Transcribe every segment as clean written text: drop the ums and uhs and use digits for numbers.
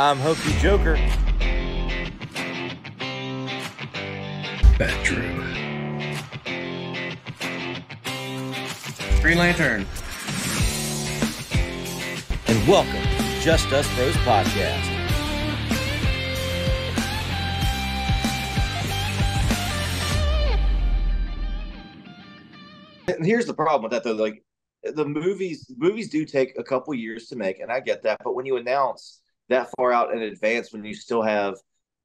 I'm Hokey Joker. Bat Drew. Green Lantern. And welcome to Just Us Bros Podcast. And here's the problem with that, though. Like, the movies do take a couple years to make, and I get that. But when you announce that far out in advance, when you still have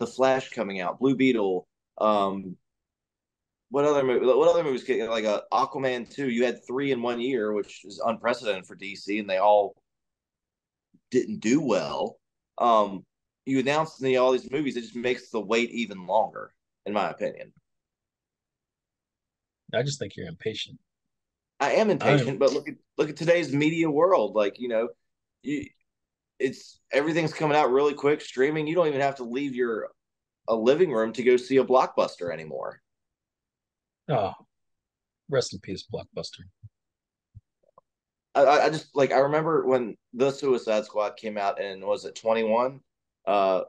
The Flash coming out, Blue Beetle, what other movies like Aquaman 2, you had three in 1 year, which is unprecedented for DC, and they all didn't do well. You announced all these movies, it just makes the wait even longer, in my opinion. I just think you're impatient. I am impatient, but look at today's media world. Like, it's everything's coming out really quick. Streaming, you don't even have to leave a living room to go see a blockbuster anymore. Oh, rest in peace, Blockbuster. I just I remember when The Suicide Squad came out, and was it 21? I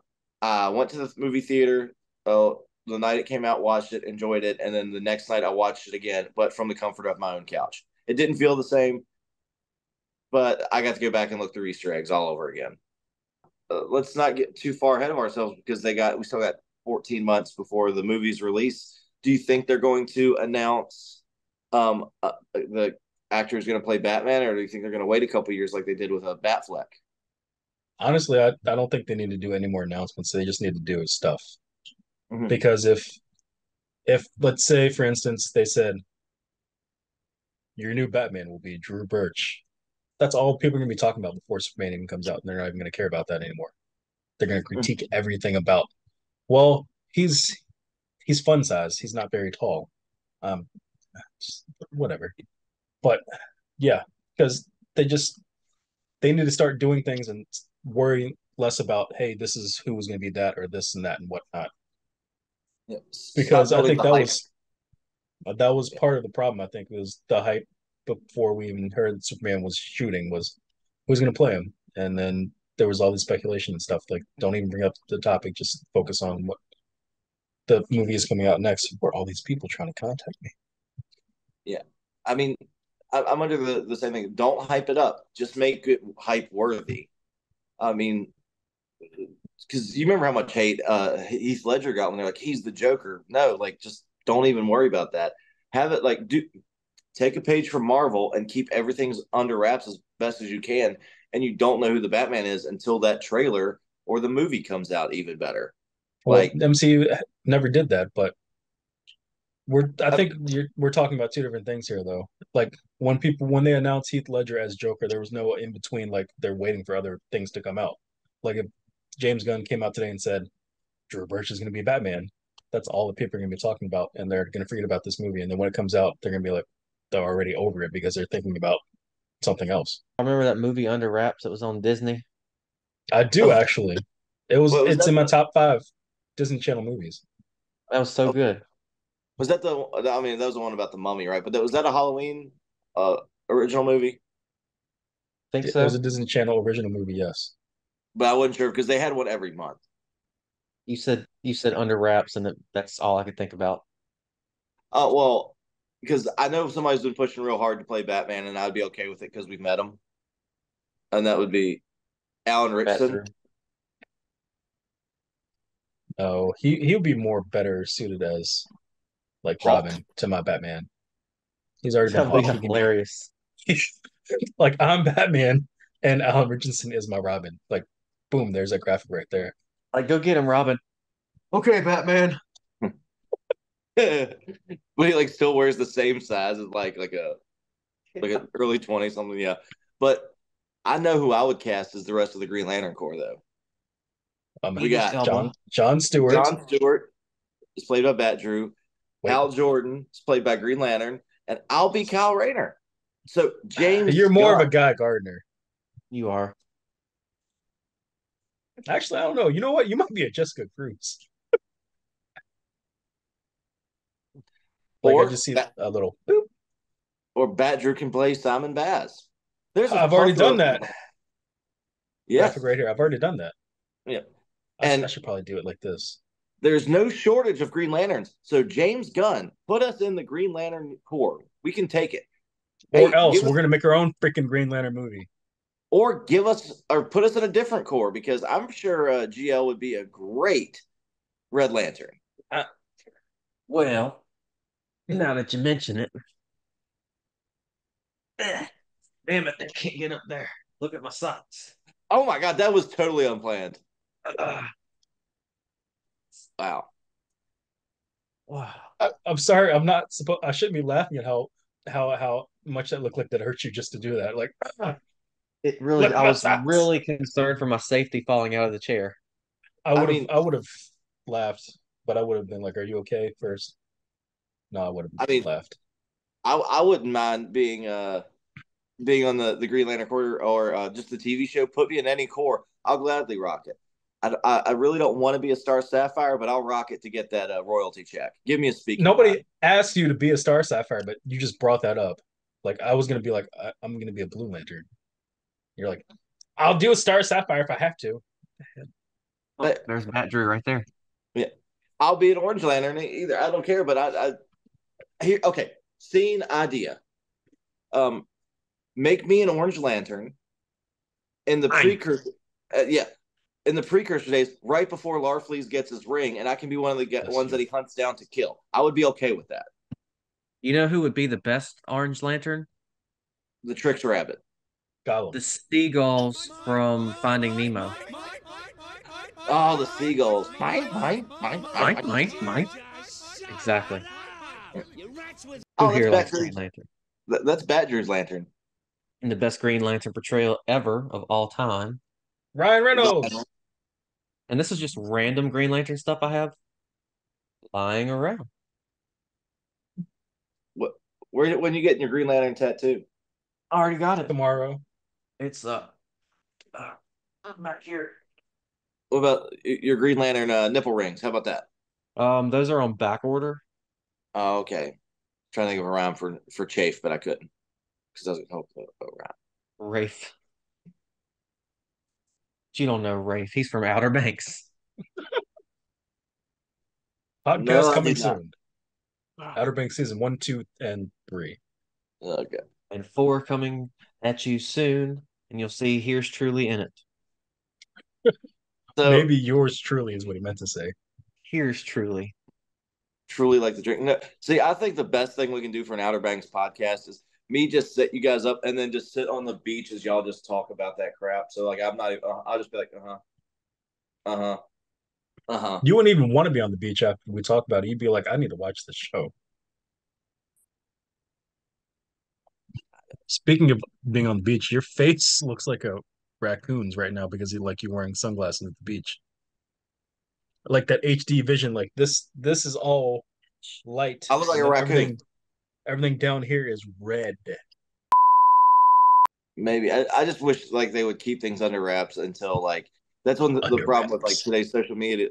went to the movie theater the night it came out, watched it, enjoyed it, and then the next night I watched it again, but from the comfort of my own couch. It didn't feel the same, but I got to go back and look through Easter eggs all over again. Let's not get too far ahead of ourselves, because we still got 14 months before the movie's release. Do you think they're going to announce the actor is going to play Batman, or do you think they're going to wait a couple years like they did with a Batfleck? Honestly, I don't think they need to do any more announcements. They just need to do his stuff. Mm-hmm. Because if let's say, for instance, they said your new Batman will be Drew Birch, that's all people are going to be talking about before Superman even comes out, and they're not even going to care about that anymore. They're going to critique everything about, well, he's fun size, he's not very tall, whatever. But yeah, because they need to start doing things and worry less about, hey, this is who was going to be that or this and that and whatnot. Yeah. Because I think that was part of the problem. I think was the hype before we even heard Superman was shooting was who's going to play him, and then there was all this speculation and stuff. Like, don't even bring up the topic. Just focus on what the movie is coming out next. For all these people trying to contact me. Yeah, I mean, I'm under the same thing. Don't hype it up. Just make it hype worthy. I mean, because you remember how much hate Heath Ledger got when they're like, he's the Joker. No, like, just don't even worry about that. Have it take a page from Marvel and keep everything under wraps as best as you can, and you don't know who the Batman is until that trailer or the movie comes out. Even better. Well, MCU never did that, but I think we're talking about two different things here, though. Like, when they announced Heath Ledger as Joker, there was no in between. Like, they're waiting for other things to come out. Like, if James Gunn came out today and said Drew Birch is going to be Batman, that's all the people are going to be talking about, and they're going to forget about this movie. And then when it comes out, they're going to be like, they're already over it because they're thinking about something else. I remember that movie Under Wraps that was on Disney. I do, actually. It's in my top 5 Disney Channel movies. That was so good. Was that I mean, that was the one about the mummy, right? But was that a Halloween original movie? I think It so. was a Disney Channel original movie, yes. But I wasn't sure because they had one every month. You said Under Wraps, and that's all I could think about. Oh, well, because I know somebody's been pushing real hard to play Batman, and I'd be okay with it because we've met him. And that would be Alan Ritchson. Oh, he would be better suited as like Hulk. Robin to my Batman. He's already been That'd be Hulk. hilarious. Like, I'm Batman and Alan Richardson is my Robin. Like, boom, there's a graphic right there. Like, go get him, Robin. Okay, Batman. But he still wears the same size as like an early 20 something, yeah. But I know who I would cast as the rest of the Green Lantern Corps, though. We got John Stewart. John Stewart is played by Bat Drew. Hal Jordan is played by Green Lantern, and I'll be Kyle Rayner. So James, you're more of a Guy Gardner. You are. Actually, I don't know. You know what? You might be a Jessica Cruz. I just see a little boop. Or Bat Drew can play Simon Baz. I've already done that. Yeah, graphic right here. I've already done that. Yeah. I And should probably do it like this. there's no shortage of Green Lanterns. So James Gunn, put us in the Green Lantern Corps. We can take it. Or Hey, else give we're us gonna make our own freaking Green Lantern movie. or give us or put us in a different corps because I'm sure GL would be a great Red Lantern. Well, now that you mention it, damn it, I can't get up there. Look at my socks. Oh my god, that was totally unplanned. Wow. Wow. I'm sorry. I'm not supposed. I shouldn't be laughing at how much that looked like that hurt you just to do that. Like, It really, look at I my was socks. really concerned for my safety falling out of the chair. I mean, I would have laughed, but I would have been like, "Are you okay?" First. No, I would have I mean, laughed. I wouldn't mind being on the Green Lantern Corps or just the TV show. Put me in any corps. I'll gladly rock it. I really don't want to be a Star Sapphire, but I'll rock it to get that royalty check. Give me a speaking Nobody rod. asked you to be a Star Sapphire, but you just brought that up. Like I was gonna be like, I'm gonna be a Blue Lantern. You're like, I'll do a Star Sapphire if I have to. Oh, But there's Matt Drew right there. yeah, I'll be an Orange Lantern either. I don't care. But I here okay. Scene idea. Um, make me an Orange Lantern in the Fine. precursor. Yeah, in the precursor days, right before Larfleeze gets his ring, and I can be one of the That's ones true. that he hunts down to kill. I would be okay with that. You know who would be the best Orange Lantern? The Tricks Rabbit. Gollum. The seagulls from Finding Nemo. Oh, the seagulls. Mine, mine, mine, mine, Mine, mine. mine, mine. Exactly. Who Oh, that's here likes Green Batgirl's. Lantern? That's Badger's lantern. And the best Green Lantern portrayal ever of all time. Ryan Reynolds. And this is just random Green Lantern stuff I have lying around. What? Where? When you getting your Green Lantern tattoo? I already got it. Tomorrow. It's back here. What about your Green Lantern nipple rings? How about that? Those are on back order. Oh, okay. Trying to think of a rhyme for chafe, but I couldn't because it doesn't help the rhyme. Rafe. You don't know Rafe. He's from Outer Banks. Podcast No, I coming did not. soon. Outer Banks season 1, 2, and 3. Okay. And 4 coming at you soon. And you'll see Here's Truly in it. So Maybe yours truly is what he meant to say. Here's Truly. truly like the drink. No, see, I think the best thing we can do for an Outer Banks podcast is me just set you guys up and then just sit on the beach as y'all just talk about that crap. So like I'm not even. I'll just be like, uh huh, uh huh. You wouldn't even want to be on the beach after we talk about it. You'd be like, I need to watch this show. Speaking of being on the beach, your face looks like a raccoon's right now because you wearing sunglasses at the beach. Like that HD vision, like this is all light. I look like and a then raccoon. everything down here is red. Maybe I just wish like they would keep things under wraps until like that's when the Under problem with like wraps. today's social media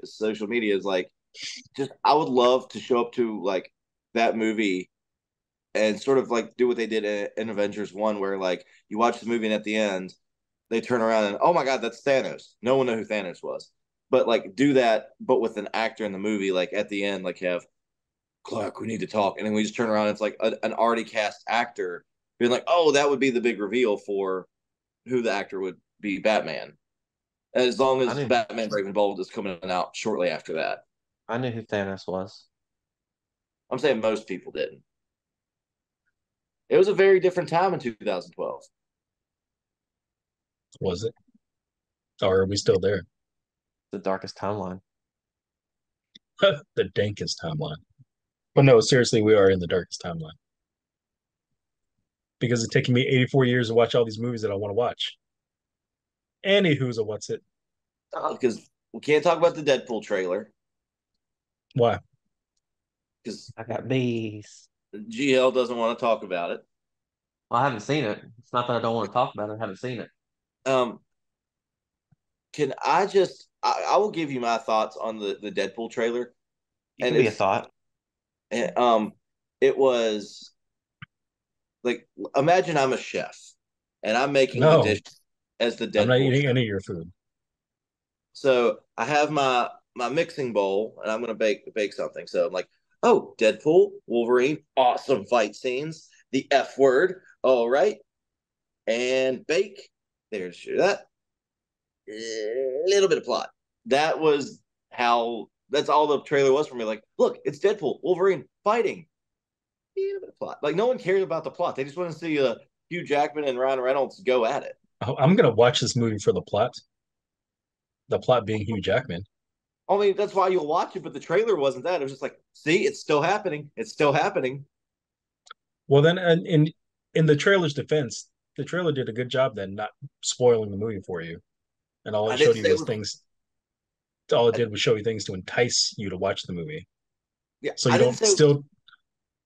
is like just I would love to show up to like that movie and sort of like do what they did in Avengers 1 where like you watch the movie and at the end they turn around and oh my god that's Thanos. No one knew who Thanos was. But like do that but with an actor in the movie like at the end like have Clark, we need to talk. And then we just turn around and it's like an already cast actor being like, oh, that would be the big reveal for who the actor would be Batman. As long I as knew Batman Brave and Bold is coming out shortly after that. I knew who Thanos was. I'm saying most people didn't. It was a very different time in 2012. Was it? Or are we still there? The darkest timeline. The dankest timeline. But no, seriously, we are in the darkest timeline. Because it's taking me 84 years to watch all these movies that I want to watch. Anywho's a what's it? Because we can't talk about the Deadpool trailer Why? because I got bees. GL doesn't want to talk about it. Well, I haven't seen it. It's not that I don't want to talk about it. I haven't seen it. Um, can I just I will give you my thoughts on the Deadpool trailer. You And can be a thought. it was like imagine I'm a chef and I'm making the No, dish as the I'm not Deadpool eating chef. any of your food. So I have my mixing bowl, and I'm gonna bake something. So I'm like, oh, Deadpool, Wolverine, awesome fight scenes. The F word, all right, and bake. There's that. A little bit of plot. That was how. That's all the trailer was for me. Like, look, it's Deadpool, Wolverine fighting. A little bit of plot. Like, no one cares about the plot. They just want to see Hugh Jackman and Ryan Reynolds go at it. I'm gonna watch this movie for the plot. The plot being Hugh Jackman. I mean, that's why you'll watch it, but the trailer wasn't that. It was just like, see, it's still happening. It's still happening. Well, then, in the trailer's defense, the trailer did a good job then, not spoiling the movie for you, and all I it didn't showed you say it was was. things. All it did was show you things to entice you to watch the movie. Yeah, So I you didn't don't say. It was, still.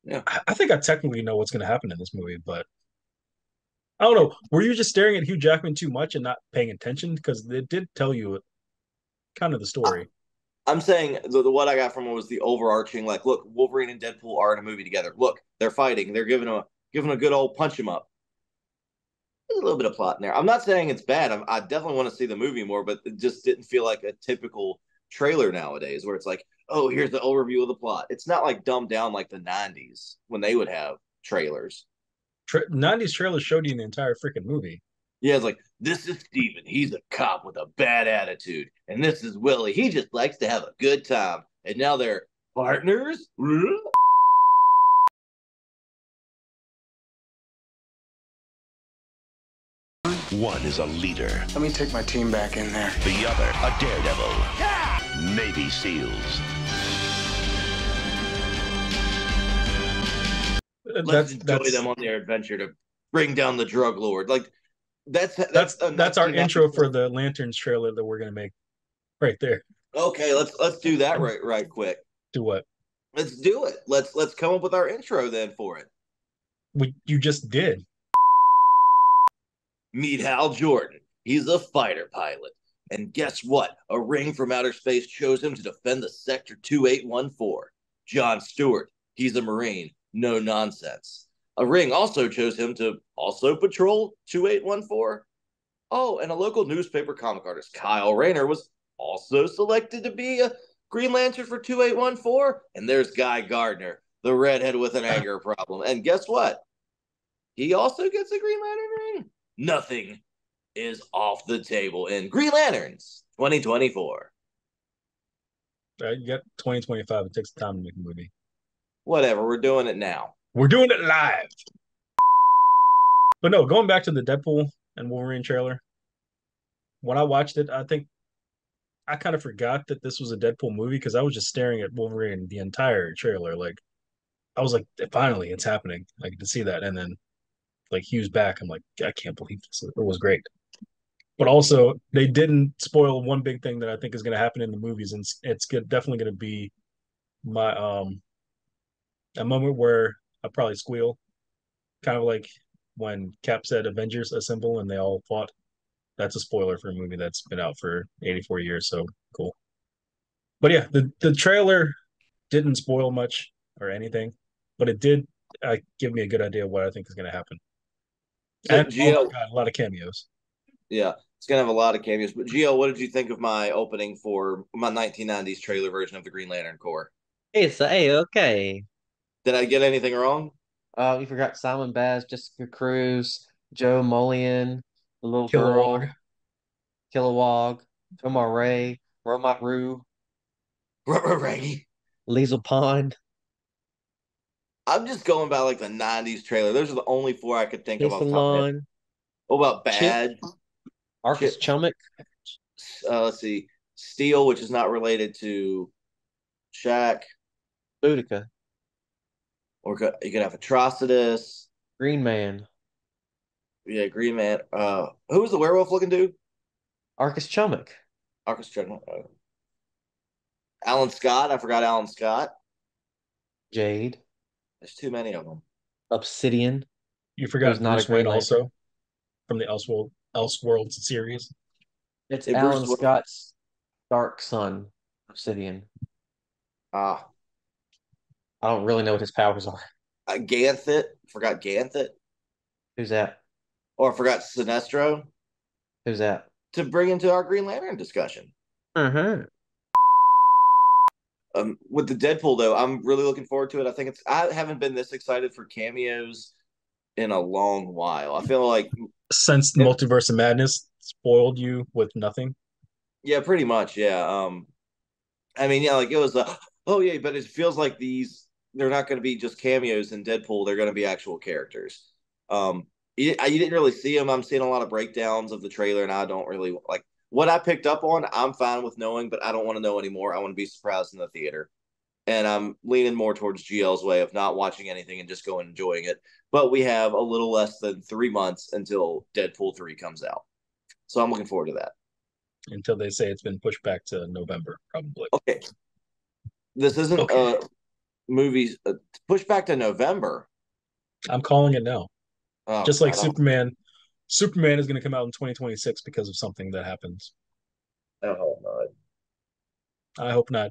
yeah, I think I technically know what's going to happen in this movie, but I don't know. Were you just staring at Hugh Jackman too much and not paying attention? Because it did tell you kind of the I, story. I'm saying the what I got from it was the overarching. Like, look, Wolverine and Deadpool are in a movie together. Look, they're fighting. They're giving a good old punch him up. There's a little bit of plot in there. I'm not saying it's bad. I definitely want to see the movie more, but it just didn't feel like a typical trailer nowadays, where it's like, oh, here's the overview of the plot. It's not like dumbed down like the '90s when they would have trailers. 90s trailer showed you the entire freaking movie. Yeah, it's like, this is Steven. He's a cop with a bad attitude. And this is Willie. He just likes to have a good time. And now they're partners? One is a leader, Let me take my team back in there. the other a daredevil. Navy SEALs. Let's enjoy That's them on their adventure to bring down the drug lord. Like, that's that's our 1990s. intro for the Lanterns trailer that we're gonna make right there. Okay, let's do that right quick. Do what Let's do it. Let's come up with our intro then for it. you just did. Meet Hal Jordan. He's a fighter pilot. And guess what? A ring from outer space chose him to defend the Sector 2814. John Stewart. He's a Marine. No nonsense. A ring also chose him to also patrol 2814. Oh, and a local newspaper comic artist, Kyle Rayner, was also selected to be a Green Lantern for 2814. And there's Guy Gardner, the redhead with an anger problem. And guess what? He also gets a Green Lantern ring. Nothing is off the table in Green Lanterns 2024. You got 2025. It takes time to make a movie. Whatever, we're doing it now. We're doing it live. But no, going back to the Deadpool and Wolverine trailer. When I watched it, I think I kind of forgot that this was a Deadpool movie because I was just staring at Wolverine the entire trailer. Like I was like, finally, it's happening. I get to see that, and then like Hugh's back. I'm like, I can't believe this. It was great. But also, they didn't spoil one big thing that I think is going to happen in the movies, and it's definitely going to be my a moment where I probably squeal, kind of like when Cap said "Avengers assemble" and they all fought. That's a spoiler for a movie that's been out for 84 years, so cool. But yeah, the trailer didn't spoil much or anything, but it did give me a good idea of what I think is going to happen. So, And oh Gio, my god, a lot of cameos. yeah, it's gonna have a lot of cameos. But Gio, what did you think of my opening for my 1990s trailer version of the Green Lantern Corps? It's okay. Did I get anything wrong? You forgot Simon Baz, Jessica Cruz, Joe Mullion, the little Kilowog. girl, Kilowog, Tomar Ray, Romat Rue, Raggy. Liesel Pond, I'm just going by like the 90s trailer. Those are the only four I could think of off Jason the top of my head. Lon, What about Chip, Bad? Arcus Chip. Chummick, Let's see. Steel, which is not related to Shaq. Boudica, Or you could have Atrocitus. Green Man, Yeah, Green Man. Who was the werewolf looking dude? Arcus Chummick, Orchestra. Alan Scott. I forgot Alan Scott. Jade, There's too many of them. Obsidian, You who's forgot not a Bruce Green Wayne Lantern. also from the Elseworlds series. It's Hey, Alan Bruce, Scott's Dark Son, Obsidian. Ah, I don't really know what his powers are. Ganthet. Forgot Ganthet. Who's that? Or I forgot Sinestro Who's that? to bring into our Green Lantern discussion. Uh-huh. With the Deadpool though, I'm really looking forward to it. I haven't been this excited for cameos in a long while. I feel like Since Multiverse of Madness spoiled you with nothing. yeah, pretty much, yeah. I mean, yeah, like it was oh yeah, but it feels like they're not going to be just cameos in Deadpool. They're going to be actual characters. You didn't really see them. I'm seeing a lot of breakdowns of the trailer, and I don't really like what I picked up on. I'm fine with knowing, but I don't want to know anymore. I want to be surprised in the theater, and I'm leaning more towards GL's way of not watching anything and just going and enjoying it. But we have a little less than 3 months until Deadpool 3 comes out, so I'm looking forward to that. Until they say it's been pushed back to November, probably. Okay, this isn't Okay. movies pushed back to November. I'm calling it now. Oh, Just like I don't- Superman. Superman is going to come out in 2026 because of something that happens. Oh, I hope not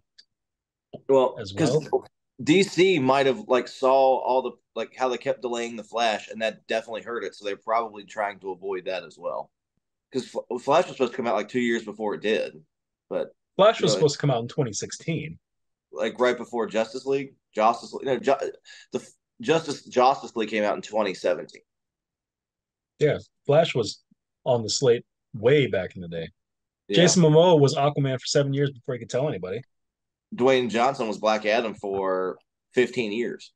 well, as because well. DC might have like saw all the like how they kept delaying the Flash, and that definitely hurt it. So they're probably trying to avoid that as well. Because Flash was supposed to come out like 2 years before it did, but Flash you was know, supposed to come out in 2016. like right before Justice League, no, the Justice League came out in 2017. Yeah, Flash was on the slate way back in the day. Yeah, Jason Momoa was Aquaman for 7 years before he could tell anybody. Dwayne Johnson was Black Adam for 15 years.